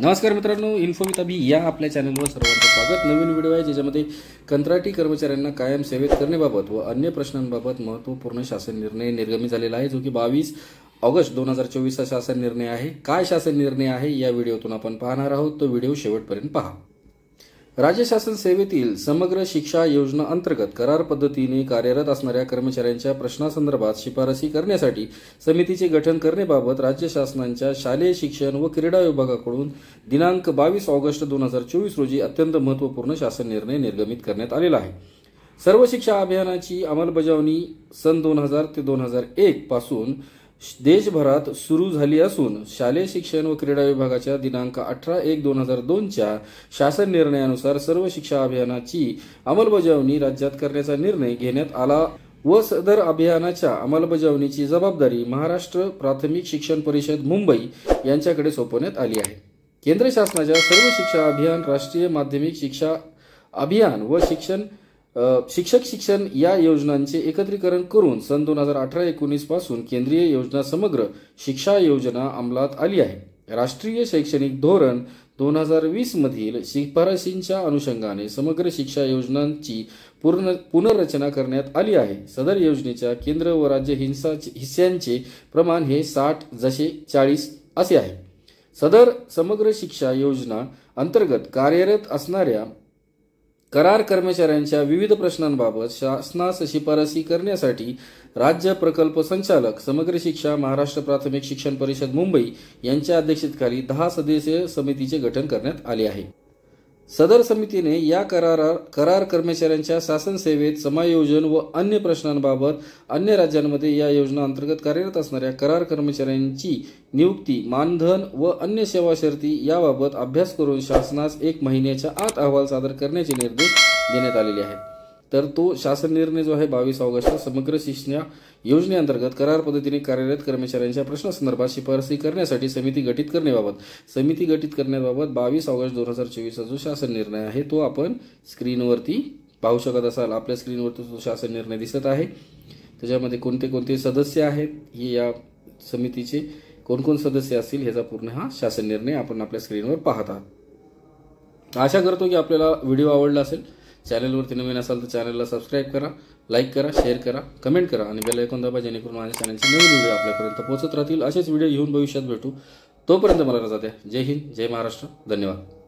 नमस्कार मित्रांनो, info with अभि या आपल्या चॅनलवर सर्वांचं स्वागत। नवीन व्हिडिओ आहे ज्याच्यामध्ये कंत्राटी कर्मचाऱ्यांना कायम सेवेत करण्याबाबत व अन्य प्रश्नांबाबत महत्त्वपूर्ण शासन निर्णय निर्गमित झालेला आहे, जो की 22 ऑगस्ट 2024 चा शासन निर्णय आहे। काय शासन निर्णय आहे या व्हिडिओतून आपण पाहणार आहोत, तो व्हिडिओ शेवटपर्यंत पहा। राज्य शासन सेवेतील समग्र शिक्षा योजना अंतर्गत करार पद्धतीने कार्यरत असणाऱ्या कर्मचाऱ्यांच्या प्रश्नासंदर्भात शिफारसी करण्यासाठी समितीचे गठन करण्याबाबत राज्य शासनाच्या शालेय शिक्षण व क्रीडा विभागाकडून दिनांक 22 ऑगस्ट 2024 रोजी अत्यंत महत्त्वपूर्ण शासन निर्णय निर्गमित करण्यात आलेला आहे। सर्व शिक्षा अभियानाची अंमलबजावणी सन 2000 ते 2001 पासून देशभरात सुरू झाली असून शालेय शिक्षण व क्रीडा विभागाच्या दिनांक 18/1/2002 च्या शासन निर्णयानुसार सर्व शिक्षा अभियानाची अंमलबजावणी राज्यात करण्याचा निर्णय घेण्यात आला व सदर अभियानाच्या अंमलबजावणीची जबाबदारी महाराष्ट्र प्राथमिक शिक्षण परिषद मुंबई यांच्याकडे सोपवण्यात आली आहे। केंद्र शासनाच्या सर्व शिक्षा अभियान, राष्ट्रीय माध्यमिक शिक्षा अभियान व शिक्षक शिक्षण या योजनांचे एकत्रीकरण करून सन 2018-19 पासून केंद्रीय योजना समग्र शिक्षा योजना अंमलात आली आहे। राष्ट्रीय शैक्षणिक धोरण 2020 मधील शिफारसींच्या अनुषंगाने समग्र शिक्षा योजनांची पुनर्रचना करण्यात आली आहे। सदर योजनेच्या केंद्र व राज्य हिस्स्यांचे प्रमाण हे 60:40 असे आहे। सदर समग्र शिक्षा योजना अंतर्गत कार्यरत असणाऱ्या करार कर्मचाऱ्यांच्या विविध प्रश्नांबाबत शासनास शिफारसी करण्यासाठी राज्य प्रकल्प संचालक समग्र शिक्षा महाराष्ट्र प्राथमिक शिक्षण परिषद मुंबई यांच्या अध्यक्षतेखाली 10 सदस्यीय समितीचे गठन करण्यात आले आहे। सदर समितीने या करार कर्मचाऱ्यांच्या शासन सेवेत समायोजन व अन्य प्रश्नांबाबत अन्य राज्यांमध्ये या योजना अंतर्गत कार्यरत असणाऱ्या करार कर्मचाऱ्यांची नियुक्ती, मानधन व अन्य सेवा शर्ती याबाबत अभ्यास करून शासनास 1 महिन्याच्या आत अहवाल सादर करण्याचे निर्देश देण्यात आलेले आहेत। तर तो शासन निर्णय जो आहे 22 ऑगस्ट समग्र शिक्षा योजनेअंतर्गत करार पद्धतीने कार्यरत कर्मचाऱ्यांच्या प्रश्नासंदर्भात शिफारसी करण्यासाठी समिती गठित करण्याबाबत 22 ऑगस्ट 2024 चा जो शासन निर्णय आहे तो आपण स्क्रीनवरती पाहू शकत असाल। आपल्या स्क्रीनवरती जो शासन निर्णय दिसत आहे त्याच्यामध्ये कोणते कोणते सदस्य आहेत, हे या समितीचे कोण सदस्य असतील ह्याचा पूर्ण हा शासन निर्णय आपण आपल्या स्क्रीनवर पाहत आहात। आशा करतो की आपल्याला व्हिडिओ आवडला असेल। चॅनलवरती नवीन असाल तर चॅनलला सबस्क्राईब करा, लाईक करा, शेअर करा, कमेंट करा आणि बेल आयकॉन दाबा, जेणेकरून माझ्या चॅनलचे नवीन व्हिडिओ आपल्यापर्यंत पोहोचत राहतील। असेच व्हिडिओ घेऊन भविष्यात भेटू। तोपर्यंत मला रजा द्या। जय हिंद, जय महाराष्ट्र, धन्यवाद।